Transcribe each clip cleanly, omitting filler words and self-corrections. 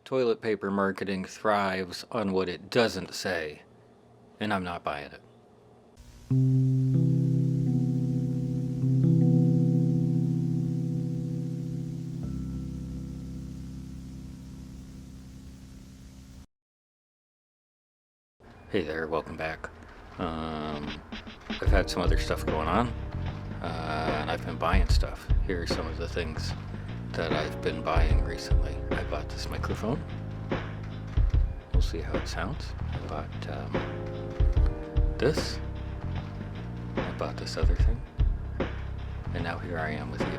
Toilet paper marketing thrives on what it doesn't say, and I'm not buying it. Hey there, welcome back. I've had some other stuff going on, and I've been buying stuff. Here are some of the things that I've been buying recently. I bought this microphone. We'll see how it sounds. I bought this. I bought this other thing. And now here I am with you.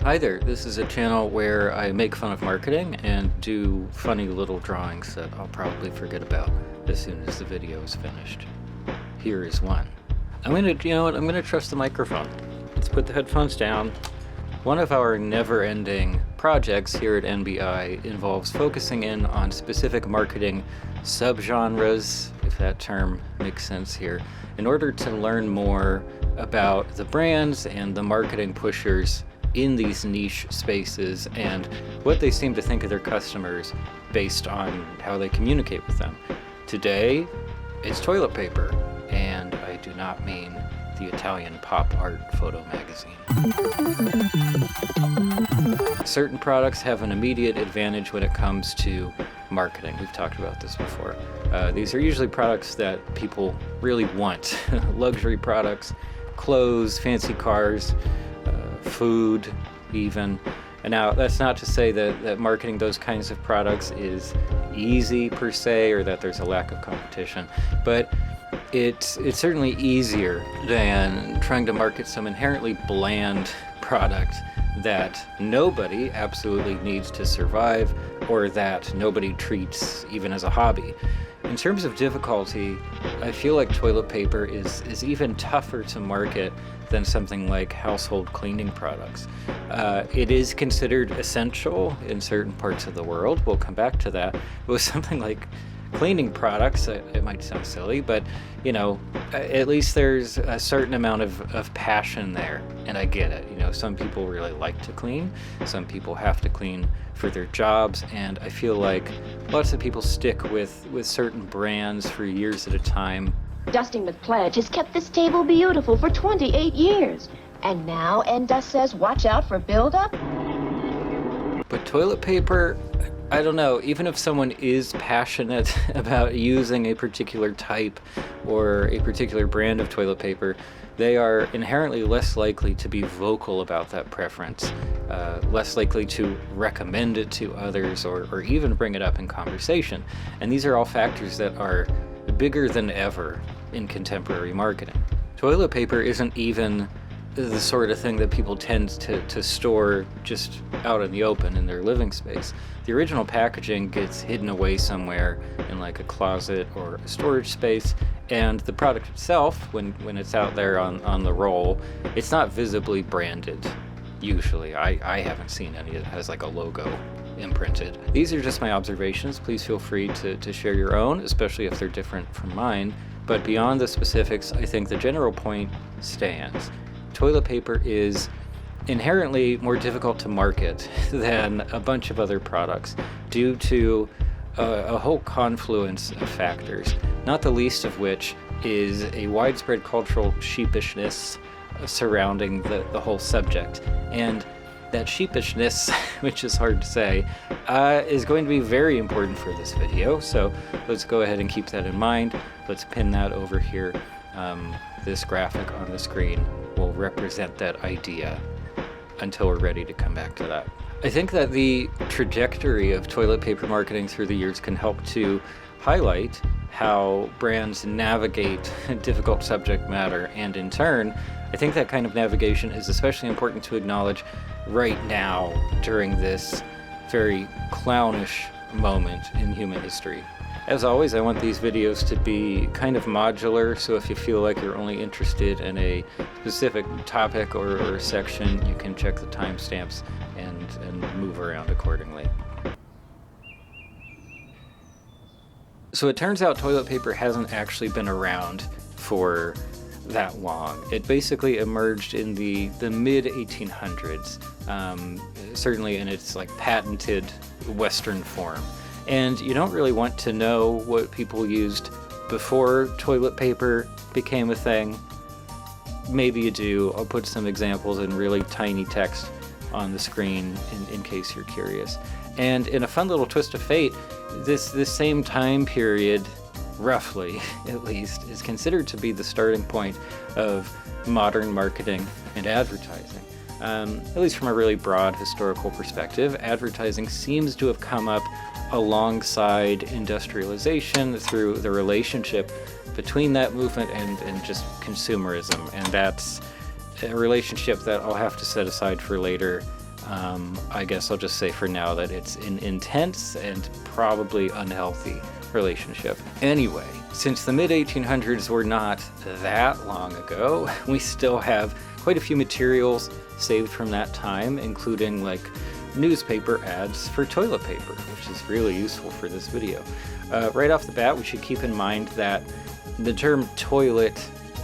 Hi there, this is a channel where I make fun of marketing and do funny little drawings that I'll probably forget about as soon as the video is finished. Here is one. I'm gonna trust the microphone. Let's put the headphones down. One of our never-ending projects here at NBI involves focusing in on specific marketing subgenres, if that term makes sense here, in order to learn more about the brands and the marketing pushers in these niche spaces and what they seem to think of their customers based on how they communicate with them. Today, it's toilet paper, and I do not mean the Italian pop art photo magazine. Certain products have an immediate advantage when it comes to marketing. We've talked about this before. These are usually products that people really want. Luxury products, clothes, fancy cars, food even. And now that's not to say that marketing those kinds of products is easy per se, or that there's a lack of competition, but it's certainly easier than trying to market some inherently bland product that nobody absolutely needs to survive, or that nobody treats even as a hobby. In terms of difficulty, I feel like toilet paper is even tougher to market than something like household cleaning products. It is considered essential in certain parts of the world. We'll come back to that. With something like cleaning products, it might sound silly, but at least there's a certain amount of passion there, and I get it. Some people really like to clean, some people have to clean for their jobs, and I feel like lots of people stick with certain brands for years at a time. Dusting with Pledge has kept this table beautiful for 28 years. And now Endus says watch out for buildup. But toilet paper, I don't know, even if someone is passionate about using a particular type or a particular brand of toilet paper, they are inherently less likely to be vocal about that preference, less likely to recommend it to others or even bring it up in conversation. And these are all factors that are bigger than ever in contemporary marketing. Toilet paper isn't even the sort of thing that people tend to store just out in the open in their living space. The original packaging gets hidden away somewhere in like a closet or a storage space, and the product itself, when it's out there on the roll, it's not visibly branded. Usually, I haven't seen any that has like a logo imprinted. These are just my observations. Please feel free to share your own, especially if they're different from mine. But beyond the specifics, I think the general point stands. Toilet paper is inherently more difficult to market than a bunch of other products due to a whole confluence of factors, not the least of which is a widespread cultural sheepishness surrounding the whole subject. And that sheepishness, which is hard to say, is going to be very important for this video. So let's go ahead and keep that in mind. Let's pin that over here. This graphic on the screen will represent that idea until we're ready to come back to that. I think that the trajectory of toilet paper marketing through the years can help to highlight how brands navigate difficult subject matter, and in turn, I think that kind of navigation is especially important to acknowledge right now during this very clownish moment in human history. As always, I want these videos to be kind of modular, so if you feel like you're only interested in a specific topic or section, you can check the timestamps and move around accordingly. So it turns out toilet paper hasn't actually been around for that long. It basically emerged in the mid 1800s, certainly in its like patented Western form. And you don't really want to know what people used before toilet paper became a thing. Maybe you do. I'll put some examples in really tiny text on the screen in case you're curious. And in a fun little twist of fate, this same time period, roughly at least, is considered to be the starting point of modern marketing and advertising. At least from a really broad historical perspective, advertising seems to have come up alongside industrialization through the relationship between that movement and just consumerism. And that's a relationship that I'll have to set aside for later. I guess I'll just say for now that it's an intense and probably unhealthy relationship. Anyway, since the mid-1800s were not that long ago, we still have quite a few materials saved from that time, including like newspaper ads for toilet paper, which is really useful for this video. Right off the bat, we should keep in mind that the term toilet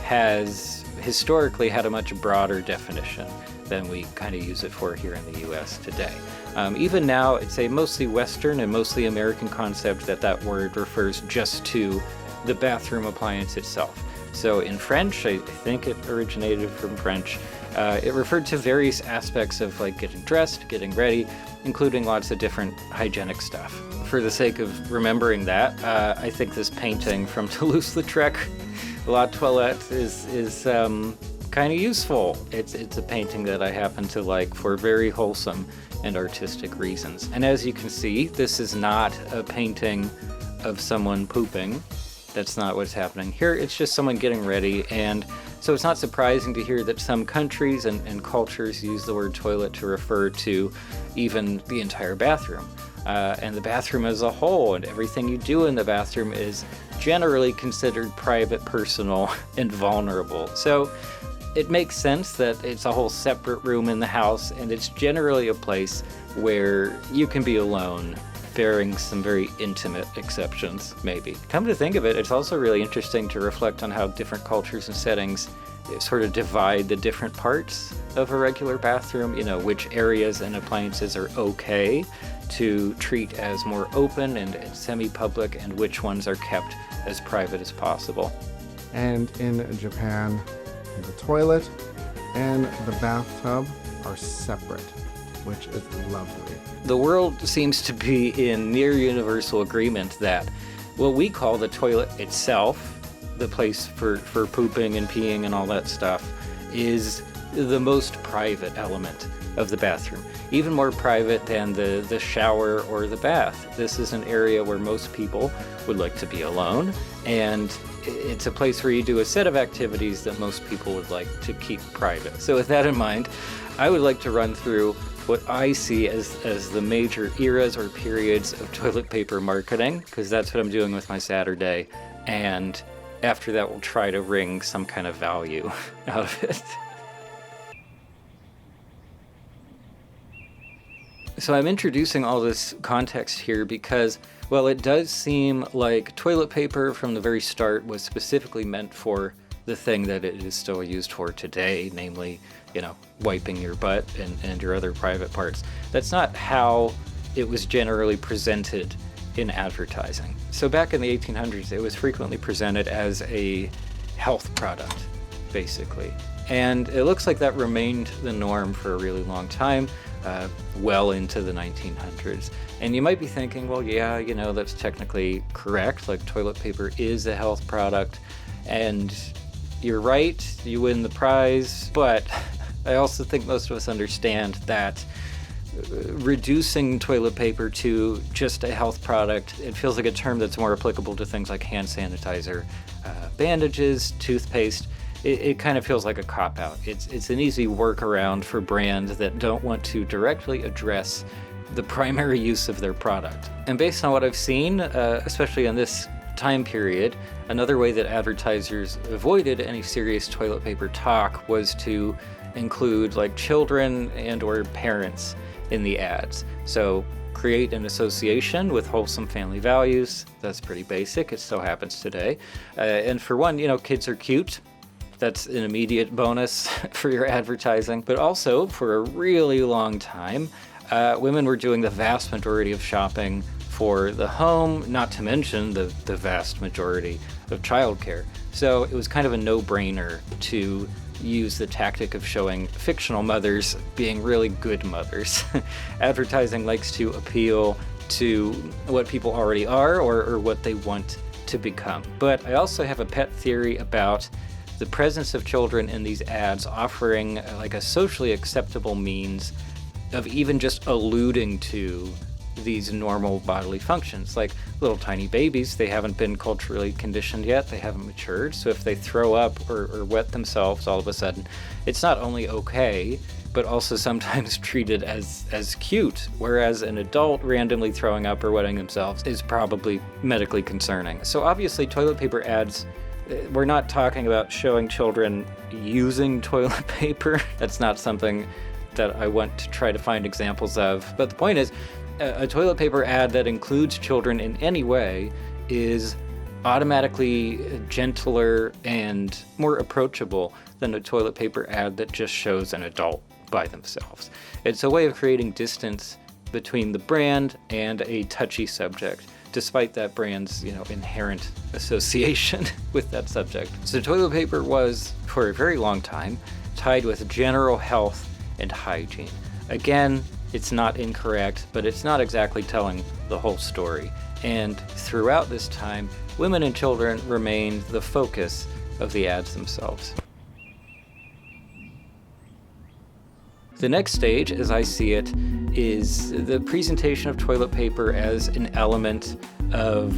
has historically had a much broader definition than we kind of use it for here in the US today. Even now, it's a mostly Western and mostly American concept that word refers just to the bathroom appliance itself. So in French, I think it originated from French, it referred to various aspects of like getting dressed, getting ready, including lots of different hygienic stuff. For the sake of remembering that, I think this painting from Toulouse-Lautrec, La Toilette, is kind of useful. It's a painting that I happen to like for very wholesome and artistic reasons. And as you can see, this is not a painting of someone pooping. That's not what's happening here. It's just someone getting ready. And so it's not surprising to hear that some countries and cultures use the word toilet to refer to even the entire bathroom. And the bathroom as a whole, and everything you do in the bathroom is generally considered private, personal, and vulnerable. So it makes sense that it's a whole separate room in the house, and it's generally a place where you can be alone, bearing some very intimate exceptions, maybe. Come to think of it, it's also really interesting to reflect on how different cultures and settings sort of divide the different parts of a regular bathroom, you know, which areas and appliances are okay to treat as more open and semi-public, and which ones are kept as private as possible. And in Japan, the toilet and the bathtub are separate, which is lovely. The world seems to be in near universal agreement that what we call the toilet itself, the place for pooping and peeing and all that stuff, is the most private element of the bathroom. Even more private than the shower or the bath. This is an area where most people would like to be alone, and it's a place where you do a set of activities that most people would like to keep private. So with that in mind, I would like to run through what I see as the major eras or periods of toilet paper marketing, because that's what I'm doing with my Saturday, and after that we'll try to wring some kind of value out of it. So I'm introducing all this context here because, well, it does seem like toilet paper from the very start was specifically meant for the thing that it is still used for today, namely, you know, wiping your butt and your other private parts. That's not how it was generally presented in advertising. So back in the 1800s, it was frequently presented as a health product, basically. And it looks like that remained the norm for a really long time. Well into the 1900s. And you might be thinking, well, yeah, you know, that's technically correct. Like, toilet paper is a health product, and you're right, you win the prize. But I also think most of us understand that reducing toilet paper to just a health product, it feels like a term that's more applicable to things like hand sanitizer, bandages, toothpaste. It kind of feels like a cop-out. It's an easy workaround for brands that don't want to directly address the primary use of their product. And based on what I've seen, especially in this time period, another way that advertisers avoided any serious toilet paper talk was to include like children and or parents in the ads. So create an association with wholesome family values. That's pretty basic. It still happens today. And for one, you know, kids are cute. That's an immediate bonus for your advertising. But also, for a really long time, women were doing the vast majority of shopping for the home, not to mention the vast majority of childcare. So it was kind of a no-brainer to use the tactic of showing fictional mothers being really good mothers. Advertising likes to appeal to what people already are or what they want to become. But I also have a pet theory about the presence of children in these ads offering like a socially acceptable means of even just alluding to these normal bodily functions. Like little tiny babies, they haven't been culturally conditioned yet, they haven't matured, so if they throw up or wet themselves all of a sudden, it's not only okay, but also sometimes treated as cute, whereas an adult randomly throwing up or wetting themselves is probably medically concerning. So obviously toilet paper ads, we're not talking about showing children using toilet paper. That's not something that I want to try to find examples of. But the point is, a toilet paper ad that includes children in any way is automatically gentler and more approachable than a toilet paper ad that just shows an adult by themselves. It's a way of creating distance between the brand and a touchy subject, despite that brand's, inherent association with that subject. So toilet paper was, for a very long time, tied with general health and hygiene. Again, it's not incorrect, but it's not exactly telling the whole story. And throughout this time, women and children remained the focus of the ads themselves. The next stage, as I see it, is the presentation of toilet paper as an element of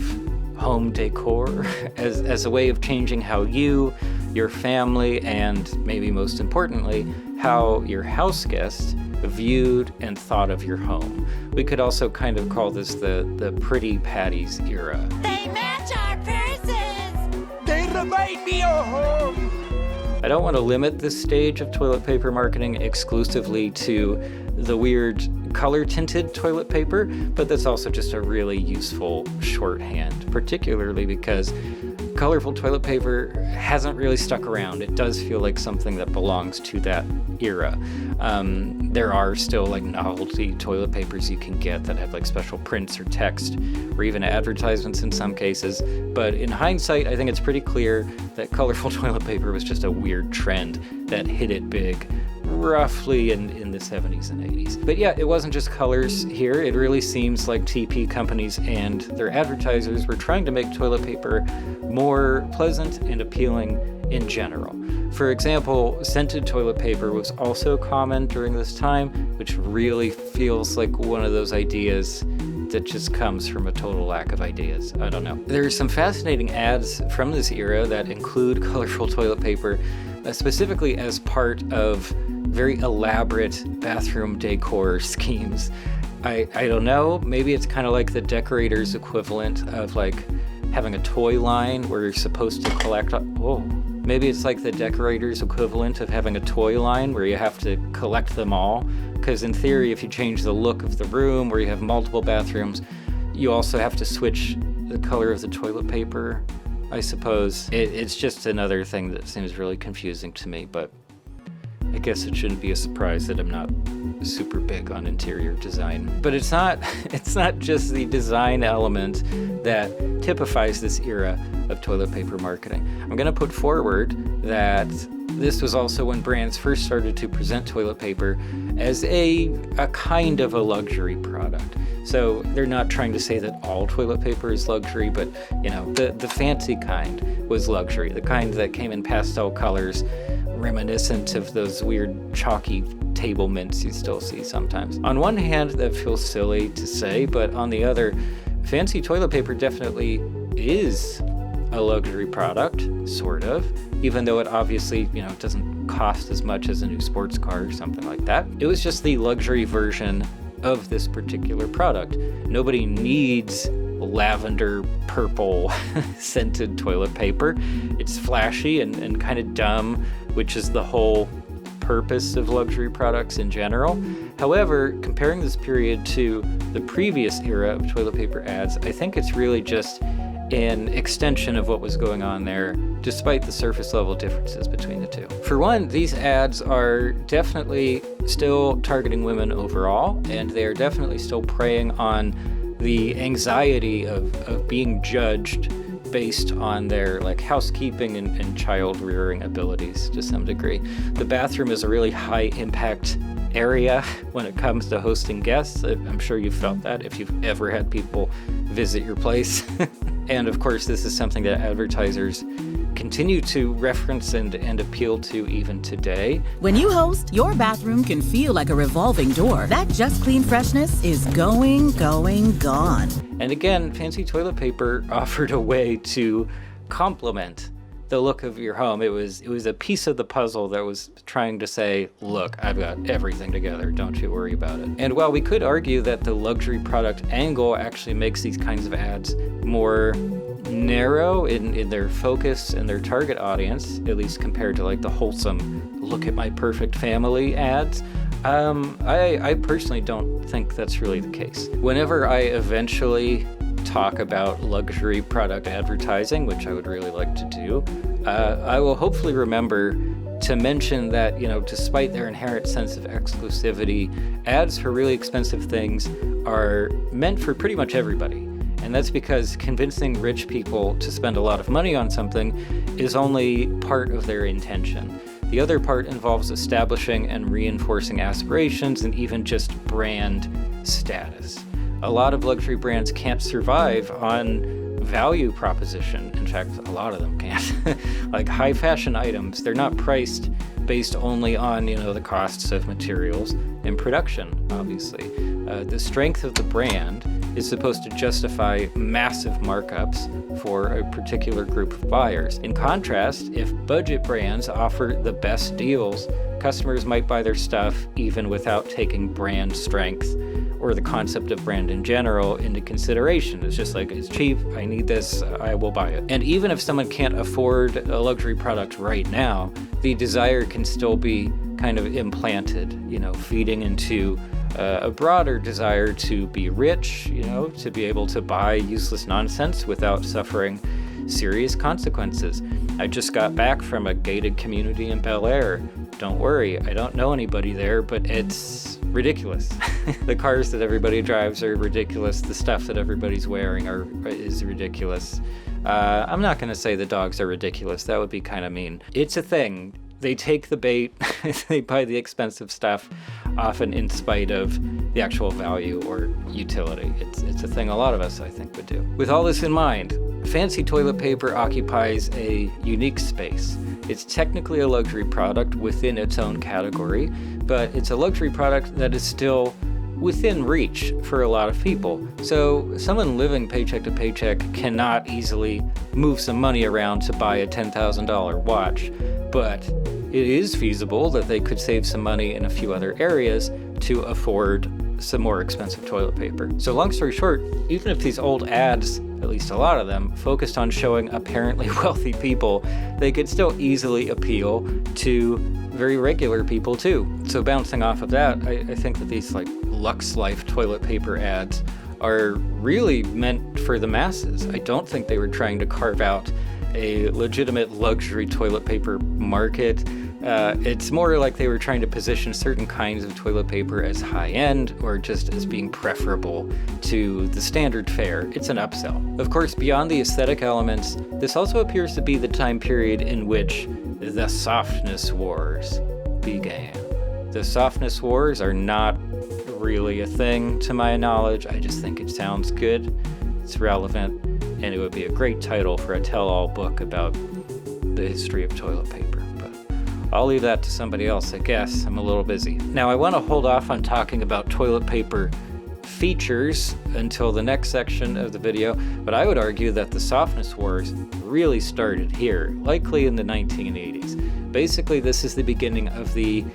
home decor, as a way of changing how you, your family, and maybe most importantly, how your house guests viewed and thought of your home. We could also kind of call this the Pretty Patties era. They match our purses! They remind me of home! I don't want to limit this stage of toilet paper marketing exclusively to the weird color-tinted toilet paper, but that's also just a really useful shorthand, particularly because colorful toilet paper hasn't really stuck around. It does feel like something that belongs to that era. There are still like novelty toilet papers you can get that have like special prints or text or even advertisements in some cases, but in hindsight I think it's pretty clear that colorful toilet paper was just a weird trend that hit it big roughly in the 70s and 80s. But yeah, it wasn't just colors here. It really seems like TP companies and their advertisers were trying to make toilet paper more pleasant and appealing in general. For example, scented toilet paper was also common during this time, which really feels like one of those ideas that just comes from a total lack of ideas. I don't know. There are some fascinating ads from this era that include colorful toilet paper, specifically as part of very elaborate bathroom decor schemes. I don't know, maybe it's kind of like the decorator's equivalent of like having a toy line where you're supposed to collect, maybe it's like the decorator's equivalent of having a toy line where you have to collect them all. Because in theory, if you change the look of the room where you have multiple bathrooms, you also have to switch the color of the toilet paper, I suppose. It's just another thing that seems really confusing to me, but I guess it shouldn't be a surprise that I'm not super big on interior design. But it's not just the design element that typifies this era of toilet paper marketing. I'm going to put forward that this was also when brands first started to present toilet paper as a kind of a luxury product. So they're not trying to say that all toilet paper is luxury, but the fancy kind was luxury, the kind that came in pastel colors, reminiscent of those weird chalky table mints you still see sometimes. On one hand, that feels silly to say, but on the other, fancy toilet paper definitely is a luxury product, sort of, even though it obviously, doesn't cost as much as a new sports car or something like that. It was just the luxury version of this particular product. Nobody needs lavender purple scented toilet paper. It's flashy and kind of dumb, which is the whole purpose of luxury products in general. However, comparing this period to the previous era of toilet paper ads, I think it's really just an extension of what was going on there, despite the surface level differences between the two. For one, these ads are definitely still targeting women overall, and they are definitely still preying on the anxiety of being judged based on their like housekeeping and child rearing abilities to some degree. The bathroom is a really high impact area when it comes to hosting guests. I'm sure you've felt that if you've ever had people visit your place. And of course, this is something that advertisers continue to reference and appeal to even today. When you host, your bathroom can feel like a revolving door. That Just Clean freshness is gone. And again, Fancy Toilet Paper offered a way to complement the look of your home. It was a piece of the puzzle that was trying to say, look, I've got everything together, don't you worry about it. And while we could argue that the luxury product angle actually makes these kinds of ads more narrow in their focus and their target audience, at least compared to like the wholesome look at my perfect family ads, I personally don't think that's really the case. Whenever I eventually talk about luxury product advertising, which I would really like to do, I will hopefully remember to mention that, despite their inherent sense of exclusivity, ads for really expensive things are meant for pretty much everybody. And that's because convincing rich people to spend a lot of money on something is only part of their intention. The other part involves establishing and reinforcing aspirations and even just brand status. A lot of luxury brands can't survive on value proposition. In fact, a lot of them can't. Like high fashion items, they're not priced based only on, the costs of materials and production, obviously. The strength of the brand is supposed to justify massive markups for a particular group of buyers. In contrast, if budget brands offer the best deals, customers might buy their stuff even without taking brand strength or the concept of brand in general into consideration. It's just like, it's cheap, I need this, I will buy it. And even if someone can't afford a luxury product right now, the desire can still be kind of implanted, feeding into a broader desire to be rich, to be able to buy useless nonsense without suffering serious consequences. I just got back from a gated community in Bel Air. Don't worry, I don't know anybody there, but it's ridiculous. The cars that everybody drives are ridiculous. The stuff that everybody's wearing is ridiculous. I'm not going to say the dogs are ridiculous. That would be kind of mean. It's a thing. They take the bait, they buy the expensive stuff, often in spite of the actual value or utility. It's a thing a lot of us, I think, would do. With all this in mind, Fancy Toilet Paper occupies a unique space. It's technically a luxury product within its own category, but it's a luxury product that is still within reach for a lot of people. So someone living paycheck to paycheck cannot easily move some money around to buy a $10,000 watch, but it is feasible that they could save some money in a few other areas to afford some more expensive toilet paper. So long story short, even if these old ads, at least a lot of them, focused on showing apparently wealthy people, they could still easily appeal to very regular people too. So bouncing off of that, I think that these like Lux Life toilet paper ads are really meant for the masses. I don't think they were trying to carve out a legitimate luxury toilet paper market. It's more like they were trying to position certain kinds of toilet paper as high-end or just as being preferable to the standard fare. It's an upsell. Of course, beyond the aesthetic elements, this also appears to be the time period in which the softness wars began. The softness wars are not really a thing to my knowledge. I just think it sounds good, it's relevant, and it would be a great title for a tell-all book about the history of toilet paper. But I'll leave that to somebody else, I guess. I'm a little busy. Now, I want to hold off on talking about toilet paper features until the next section of the video, but I would argue that the softness wars really started here, likely in the 1980s. Basically, this is the beginning of the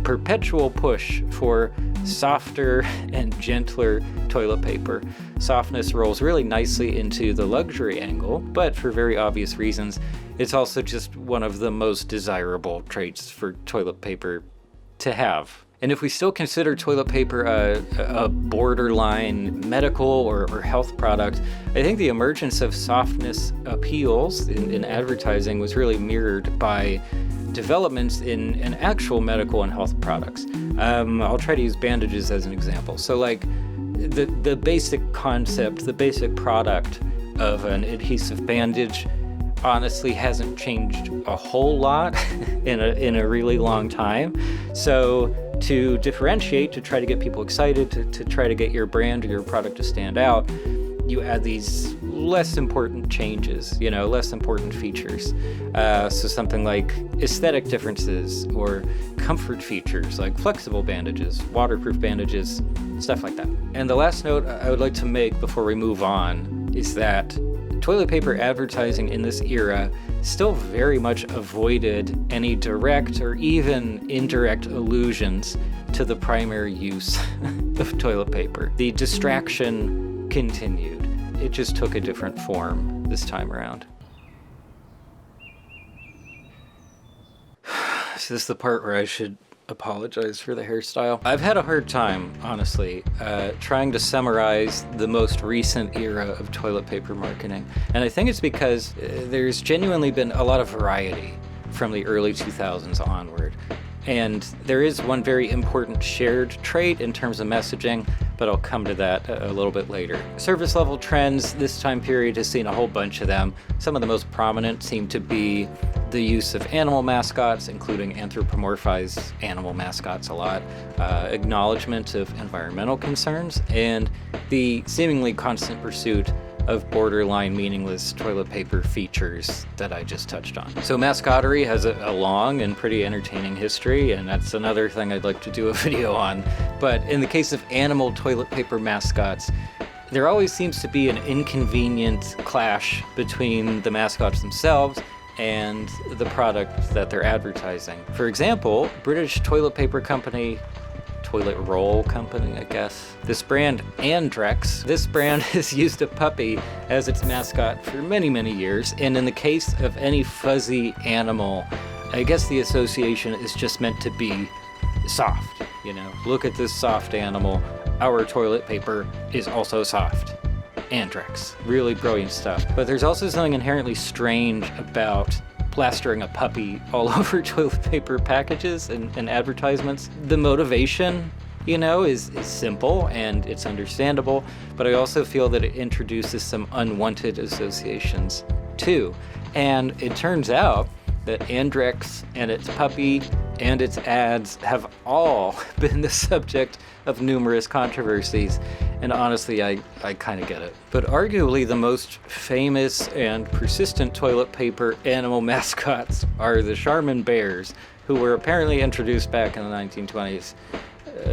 perpetual push for softer and gentler toilet paper. Softness rolls really nicely into the luxury angle, but for very obvious reasons, it's also just one of the most desirable traits for toilet paper to have. And if we still consider toilet paper a borderline medical or health product, I think the emergence of softness appeals in advertising was really mirrored by developments in actual medical and health products. I'll try to use bandages as an example. So like the basic concept, the basic product of an adhesive bandage honestly hasn't changed a whole lot in a really long time. So to differentiate, to try to get people excited, to try to get your brand or your product to stand out, you add these less important changes, less important features. So something like aesthetic differences or comfort features like flexible bandages, waterproof bandages, stuff like that. And the last note I would like to make before we move on is that toilet paper advertising in this era still very much avoided any direct or even indirect allusions to the primary use of toilet paper. The distraction continued. It just took a different form this time around. So this is the part where I should apologize for the hairstyle. I've had a hard time, honestly, trying to summarize the most recent era of toilet paper marketing. And I think it's because there's genuinely been a lot of variety from the early 2000s onward. And there is one very important shared trait in terms of messaging, but I'll come to that a little bit later. Service level trends, this time period has seen a whole bunch of them. Some of the most prominent seem to be the use of animal mascots, including anthropomorphized animal mascots a lot, acknowledgement of environmental concerns, and the seemingly constant pursuit of borderline meaningless toilet paper features that I just touched on. So mascottery has a long and pretty entertaining history, and that's another thing I'd like to do a video on. But in the case of animal toilet paper mascots, there always seems to be an inconvenient clash between the mascots themselves and the product that they're advertising. For example, British toilet paper company, toilet roll company, I guess. This brand, Andrex, this brand has used a puppy as its mascot for many, many years. And in the case of any fuzzy animal, I guess the association is just meant to be soft. Look at this soft animal. Our toilet paper is also soft. Andrex. Really brilliant stuff. But there's also something inherently strange about plastering a puppy all over toilet paper packages and advertisements. The motivation, is simple and it's understandable, but I also feel that it introduces some unwanted associations too. And it turns out that Andrex and its puppy and its ads have all been the subject of numerous controversies, and honestly, I kind of get it. But arguably the most famous and persistent toilet paper animal mascots are the Charmin bears, who were apparently introduced back in the 1920s.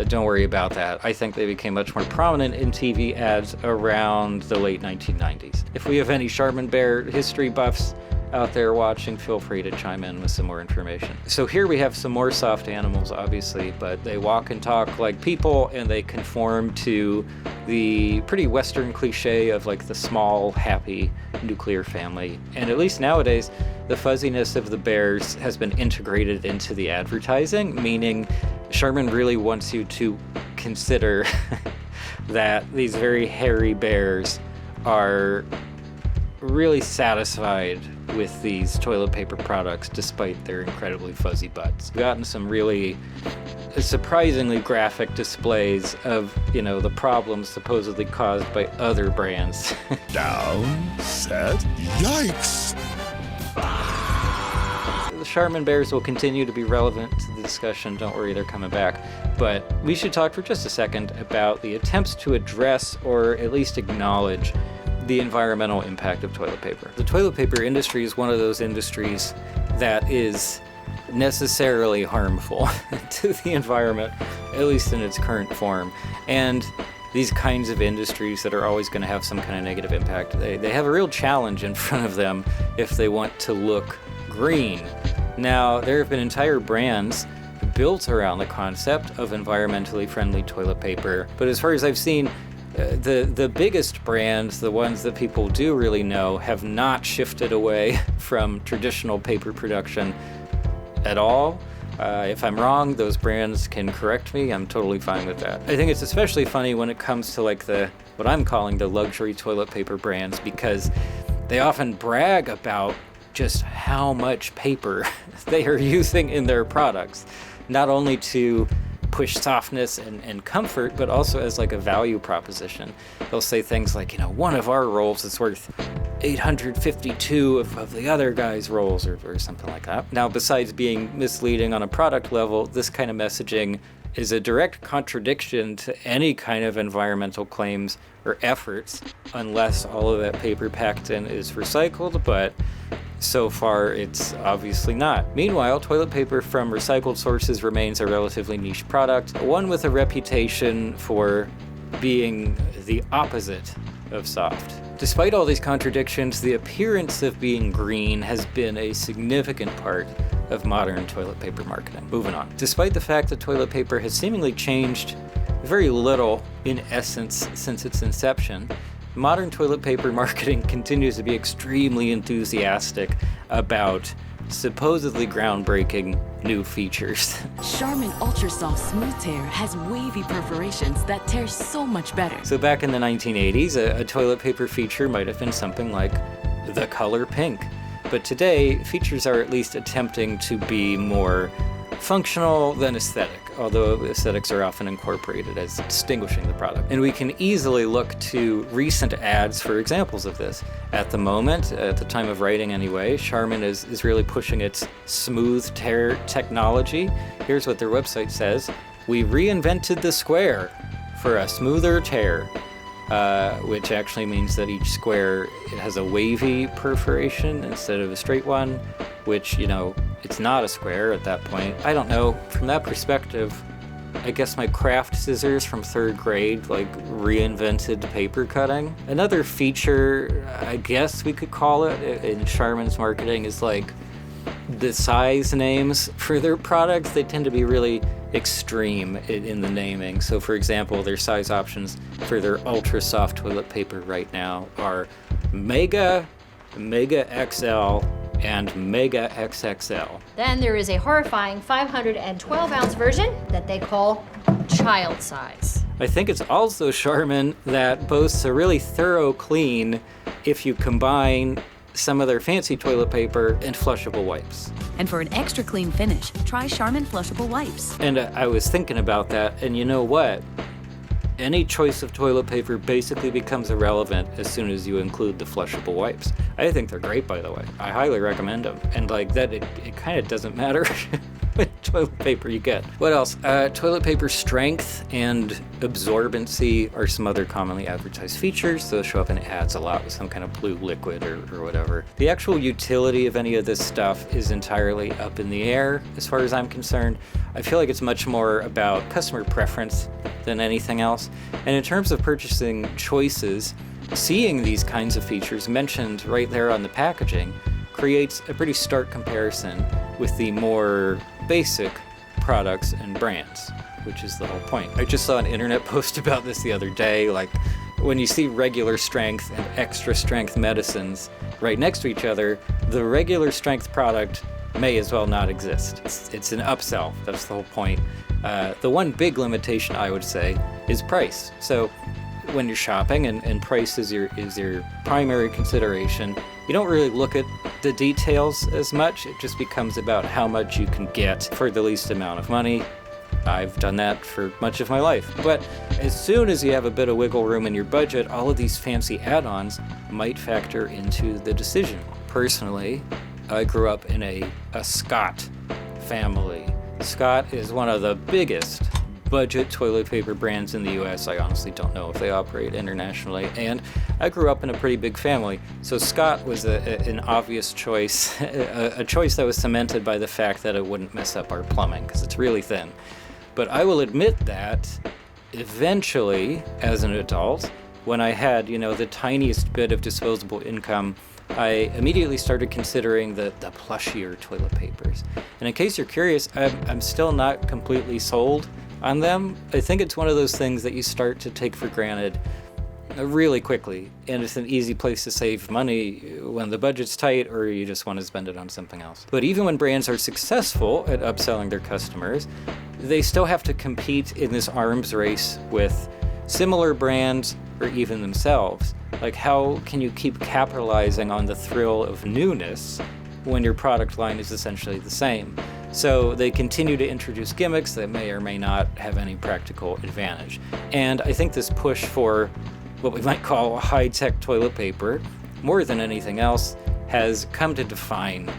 Don't worry about that. I think they became much more prominent in TV ads around the late 1990s. If we have any Charmin bear history buffs out there watching, feel free to chime in with some more information. So here we have some more soft animals, obviously, but they walk and talk like people, and they conform to the pretty Western cliche of like the small, happy nuclear family. And at least nowadays, the fuzziness of the bears has been integrated into the advertising, meaning Charmin really wants you to consider that these very hairy bears are really satisfied with these toilet paper products despite their incredibly fuzzy butts. We've gotten some really surprisingly graphic displays of, the problems supposedly caused by other brands. Down, set, yikes! The Charmin bears will continue to be relevant to the discussion, don't worry, they're coming back. But we should talk for just a second about the attempts to address or at least acknowledge the environmental impact of toilet paper. The toilet paper industry is one of those industries that is necessarily harmful to the environment, at least in its current form. And these kinds of industries that are always going to have some kind of negative impact, they have a real challenge in front of them if they want to look green. Now, there have been entire brands built around the concept of environmentally friendly toilet paper, but as far as I've seen, the biggest brands, the ones that people do really know, have not shifted away from traditional paper production at all. If I'm wrong, those brands can correct me. I'm totally fine with that. I think it's especially funny when it comes to like what I'm calling the luxury toilet paper brands, because they often brag about just how much paper they are using in their products, not only to push softness and comfort, but also as like a value proposition. They'll say things like, one of our rolls is worth 852 of the other guy's rolls, or something like that. Now, besides being misleading on a product level, this kind of messaging is a direct contradiction to any kind of environmental claims or efforts, unless all of that paper packed in is recycled, but so far it's obviously not. Meanwhile, toilet paper from recycled sources remains a relatively niche product, one with a reputation for being the opposite of soft. Despite all these contradictions, the appearance of being green has been a significant part of modern toilet paper marketing. Moving on. Despite the fact that toilet paper has seemingly changed very little in essence since its inception, modern toilet paper marketing continues to be extremely enthusiastic about supposedly groundbreaking new features. Charmin Ultra Soft Smooth Tear has wavy perforations that tear so much better. So back in the 1980s, a toilet paper feature might have been something like the color pink. But today, features are at least attempting to be more functional than aesthetic, although aesthetics are often incorporated as distinguishing the product. And we can easily look to recent ads for examples of this. At the moment, at the time of writing anyway, Charmin is really pushing its smooth tear technology. Here's what their website says: "We reinvented the square for a smoother tear." Which actually means that each square has a wavy perforation instead of a straight one, which, it's not a square at that point. I don't know. From that perspective, I guess my craft scissors from 3rd grade, reinvented paper cutting. Another feature, I guess we could call it, in Charmin's marketing is the size names for their products. They tend to be really extreme in the naming. So for example, their size options for their ultra soft toilet paper right now are Mega, Mega XL, and Mega XXL. Then there is a horrifying 512-ounce version that they call child size. I think it's also Charmin that boasts a really thorough clean if you combine some of their fancy toilet paper and flushable wipes. And for an extra clean finish, try Charmin Flushable Wipes. And I was thinking about that, and you know what? Any choice of toilet paper basically becomes irrelevant as soon as you include the flushable wipes. I think they're great, by the way. I highly recommend them. And it kind of doesn't matter what toilet paper you get. What else? Toilet paper strength and absorbency are some other commonly advertised features. Those show up in ads a lot with some kind of blue liquid or whatever. The actual utility of any of this stuff is entirely up in the air as far as I'm concerned. I feel like it's much more about customer preference than anything else. And in terms of purchasing choices, seeing these kinds of features mentioned right there on the packaging creates a pretty stark comparison with the more basic products and brands, which is the whole point. I just saw an internet post about this the other day. When you see regular strength and extra strength medicines right next to each other, the regular strength product may as well not exist. It's an upsell. That's the whole point. The one big limitation, I would say, is price. So when you're shopping and price is your primary consideration, you don't really look at the details as much. It just becomes about how much you can get for the least amount of money. I've done that for much of my life. But as soon as you have a bit of wiggle room in your budget, all of these fancy add-ons might factor into the decision. Personally, I grew up in a Scott family. Scott is one of the biggest budget toilet paper brands in the US. I honestly don't know if they operate internationally. And I grew up in a pretty big family. So Scott was an obvious choice, a choice that was cemented by the fact that it wouldn't mess up our plumbing because it's really thin. But I will admit that eventually, as an adult, when I had, the tiniest bit of disposable income, I immediately started considering the plushier toilet papers. And in case you're curious, I'm still not completely sold on them. I think it's one of those things that you start to take for granted really quickly, and it's an easy place to save money when the budget's tight or you just want to spend it on something else. But even when brands are successful at upselling their customers, they still have to compete in this arms race with similar brands or even themselves. How can you keep capitalizing on the thrill of newness when your product line is essentially the same? So they continue to introduce gimmicks that may or may not have any practical advantage. And I think this push for what we might call high-tech toilet paper, more than anything else, has come to define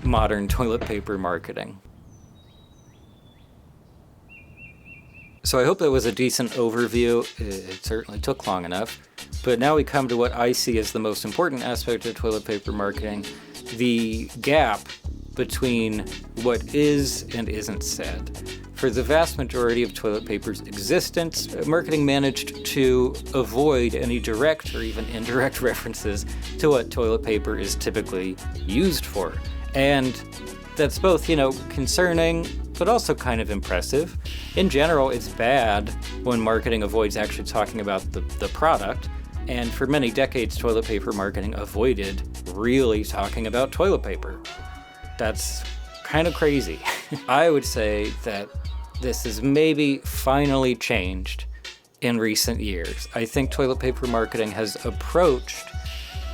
modern toilet paper marketing. So I hope that was a decent overview. It certainly took long enough. But now we come to what I see as the most important aspect of toilet paper marketing, the gap between what is and isn't said. For the vast majority of toilet paper's existence, marketing managed to avoid any direct or even indirect references to what toilet paper is typically used for. And that's both, concerning, but also kind of impressive. In general, it's bad when marketing avoids actually talking about the product. And for many decades, toilet paper marketing avoided really talking about toilet paper. That's kind of crazy. I would say that this has maybe finally changed in recent years. I think toilet paper marketing has approached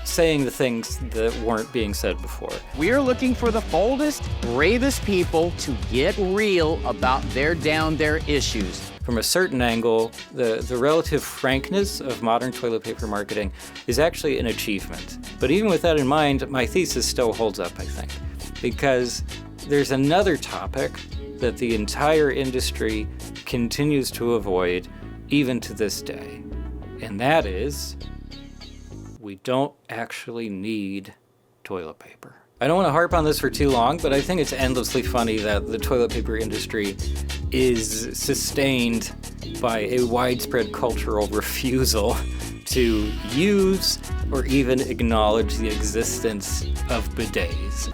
saying the things that weren't being said before. We're looking for the boldest, bravest people to get real about their down there issues. From a certain angle, the relative frankness of modern toilet paper marketing is actually an achievement. But even with that in mind, my thesis still holds up, I think. Because there's another topic that the entire industry continues to avoid, even to this day. And that is, we don't actually need toilet paper. I don't want to harp on this for too long, but I think it's endlessly funny that the toilet paper industry is sustained by a widespread cultural refusal to use or even acknowledge the existence of bidets.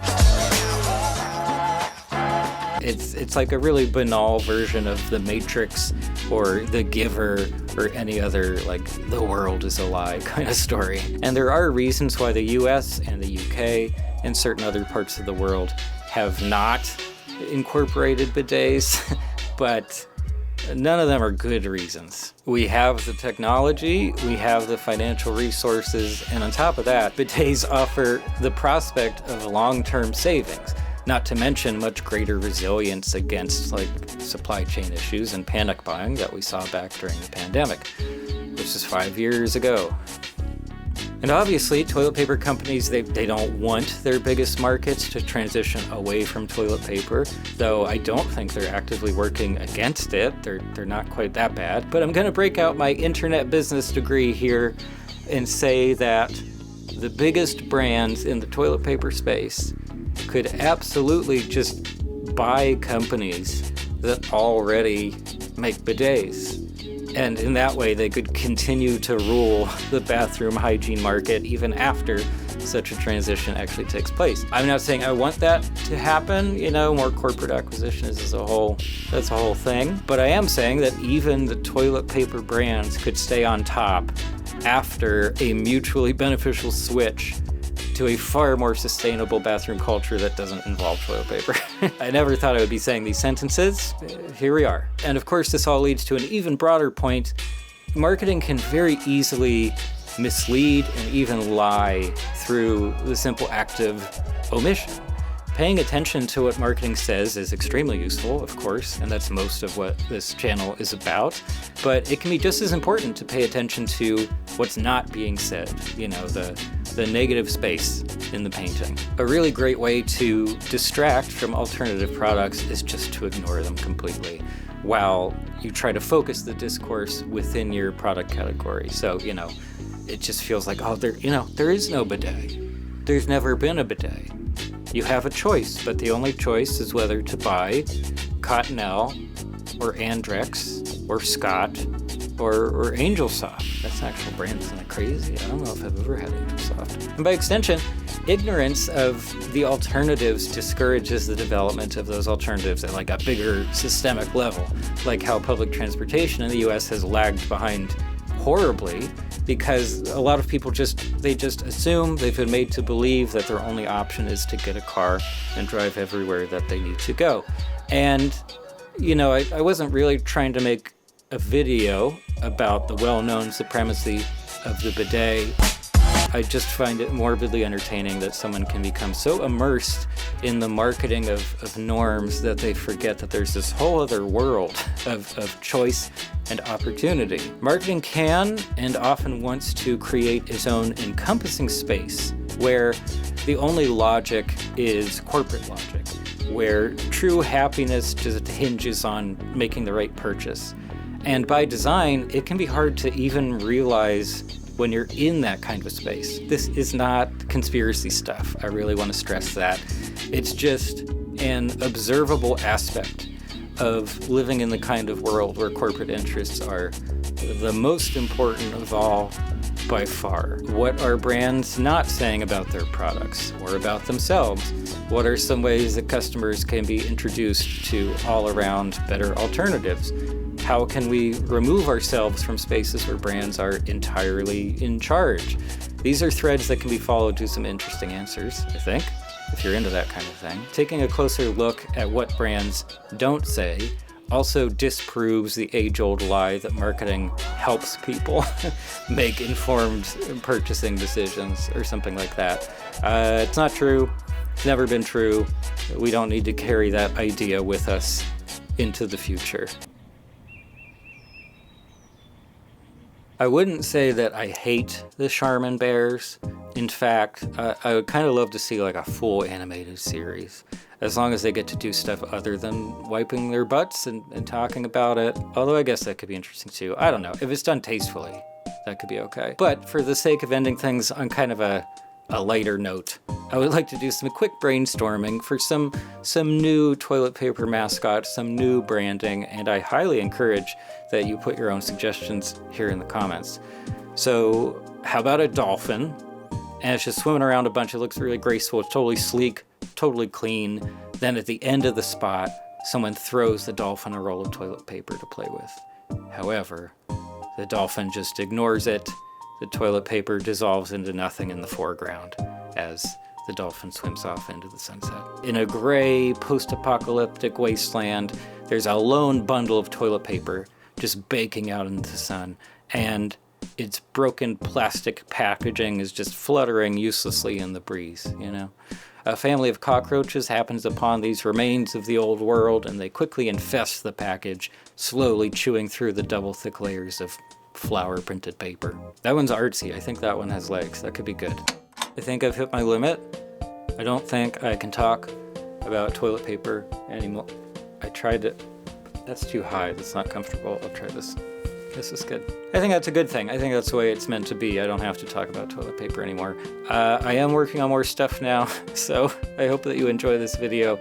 It's like a really banal version of The Matrix or The Giver or any other, like, the world is a lie kind of story. And there are reasons why the US and the UK and certain other parts of the world have not incorporated bidets, but none of them are good reasons. We have the technology, we have the financial resources, and on top of that, bidets offer the prospect of long-term savings. Not to mention much greater resilience against supply chain issues and panic buying that we saw back during the pandemic, which is 5 years ago. And obviously, toilet paper companies, they don't want their biggest markets to transition away from toilet paper, though I don't think they're actively working against it. They're not quite that bad. But I'm going to break out my internet business degree here and say that the biggest brands in the toilet paper space could absolutely just buy companies that already make bidets. And in that way, they could continue to rule the bathroom hygiene market even after such a transition actually takes place. I'm not saying I want that to happen, more corporate acquisitions as a whole, that's a whole thing. But I am saying that even the toilet paper brands could stay on top after a mutually beneficial switch to a far more sustainable bathroom culture that doesn't involve toilet paper. I never thought I would be saying these sentences. Here we are. And of course, this all leads to an even broader point. Marketing can very easily mislead and even lie through the simple act of omission. Paying attention to what marketing says is extremely useful, of course, and that's most of what this channel is about. But it can be just as important to pay attention to what's not being said, the negative space in the painting. A really great way to distract from alternative products is just to ignore them completely, while you try to focus the discourse within your product category. So, it just feels like, there is no bidet. There's never been a bidet. You have a choice, but the only choice is whether to buy Cottonelle or Andrex or Scott or Angel Soft. That's an actual brand, isn't that crazy? I don't know if I've ever had Angel Soft. And by extension, ignorance of the alternatives discourages the development of those alternatives at a bigger systemic level, like how public transportation in the US has lagged behind horribly because a lot of people just assume, they've been made to believe that their only option is to get a car and drive everywhere that they need to go. And, I wasn't really trying to make a video about the well-known supremacy of the bidet. I just find it morbidly entertaining that someone can become so immersed in the marketing of norms that they forget that there's this whole other world of choice and opportunity. Marketing can and often wants to create its own encompassing space where the only logic is corporate logic, where true happiness just hinges on making the right purchase. And by design, it can be hard to even realize when you're in that kind of space. This is not conspiracy stuff. I really want to stress that. It's just an observable aspect of living in the kind of world where corporate interests are the most important of all by far. What are brands not saying about their products or about themselves? What are some ways that customers can be introduced to all-around better alternatives? How can we remove ourselves from spaces where brands are entirely in charge? These are threads that can be followed to some interesting answers, I think, if you're into that kind of thing. Taking a closer look at what brands don't say also disproves the age-old lie that marketing helps people make informed purchasing decisions or something like that. It's not true. It's never been true. We don't need to carry that idea with us into the future. I wouldn't say that I hate the Charmin bears. In fact, I would kind of love to see like a full animated series, as long as they get to do stuff other than wiping their butts and talking about it. Although I guess that could be interesting too. I don't know. If it's done tastefully, that could be okay. But for the sake of ending things on kind of a lighter note, I would like to do some quick brainstorming for some new toilet paper mascots, some new branding, and I highly encourage that you put your own suggestions here in the comments. So how about a dolphin? And it's just swimming around a bunch. It looks really graceful. It's totally sleek, totally clean. Then at the end of the spot, someone throws the dolphin a roll of toilet paper to play with. However, the dolphin just ignores it. The toilet paper dissolves into nothing in the foreground as the dolphin swims off into the sunset. In a gray, post-apocalyptic wasteland, there's a lone bundle of toilet paper just baking out into the sun, and its broken plastic packaging is just fluttering uselessly in the breeze, you know? A family of cockroaches happens upon these remains of the old world, and they quickly infest the package, slowly chewing through the double-thick layers of flower-printed paper. That one's artsy. I think that one has legs. That could be good. I think I've hit my limit. I don't think I can talk about toilet paper anymore. I tried it. That's too high. That's not comfortable. I'll try this. This is good. I think that's a good thing. I think that's the way it's meant to be. I don't have to talk about toilet paper anymore. I am working on more stuff now, so I hope that you enjoy this video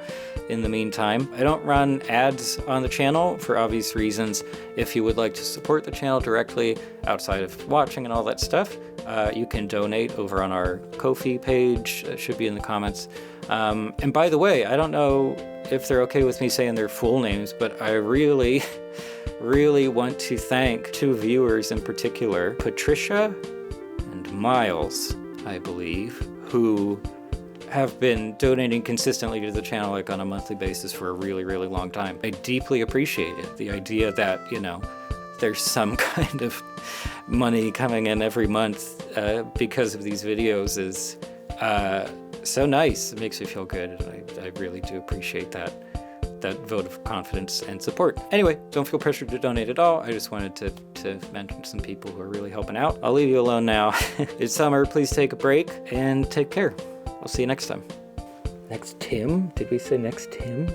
in the meantime. I don't run ads on the channel for obvious reasons. If you would like to support the channel directly outside of watching and all that stuff, you can donate over on our Ko-fi page. It should be in the comments. And by the way, I don't know if they're okay with me saying their full names, but I really want to thank two viewers in particular, Patricia and Miles, I believe, who have been donating consistently to the channel like on a monthly basis for a really long time. I deeply appreciate it. The idea that, you know, there's some kind of money coming in every month because of these videos is so nice. It makes me feel good. I really do appreciate that vote of confidence and support. Anyway, don't feel pressured to donate at all. I just wanted to mention some people who are really helping out. I'll leave you alone now. It's summer. Please take a break and take care. I'll see you next time. Next Tim? Did we say next Tim?